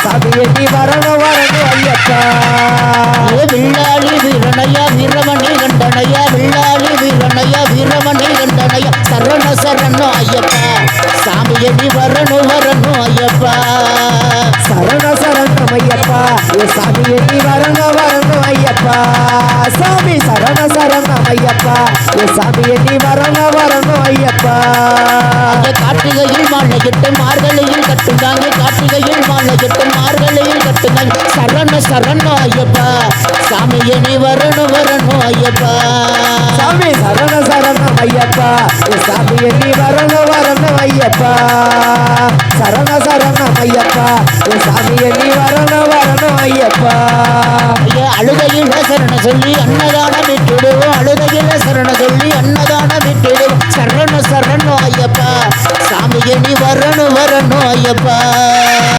சாமியே நீ வரணும் வரணும் ஐயப்பா. வில்லாளி வீரனையா வீரமணி கண்டனையா வில்லாளி வீரனையா வீரமணி கண்டனையா சரண சரணம் ஐயப்பா சாமியே நீ வரணும் வரணும் ஐயப்பா. சரண சரணம் ஐயப்பா சாமியே நீ வரணும் வரணும் ஐயப்பா. சாமி சரண சரணம் ஐயப்பா சாமியே நீ வரணும் வரணும் ஐயப்பா. கார்த்திகையில் மாலையிட்டு மார்கழியில் கட்டுங்காங்க கார்த்திகையில் மாலையிட்டு மார்கழியில் கட்டுங்காங்க சரண சரணம் ஐயப்பா சாமியே நீ வரணும் வரணும் ஐயப்பா. சாமி சரண சரணம் ஐயப்பா சாமியே நீ வரணும் வரணும் ஐயப்பா. சரண சரணம் ஐயப்பா சாமியே நீ வரணும் வரணும் ஐயப்பா. அழுகையில் சரண சொல்லி அன்னதானம் விட்டுடுவோம் அழுகையில் சரண சொல்லி அன்னதானம் விட்டுடுவோம் சரண சரணம் ஐயப்பா சாமியே நீ வரணும் வரணும் ஐயப்பா.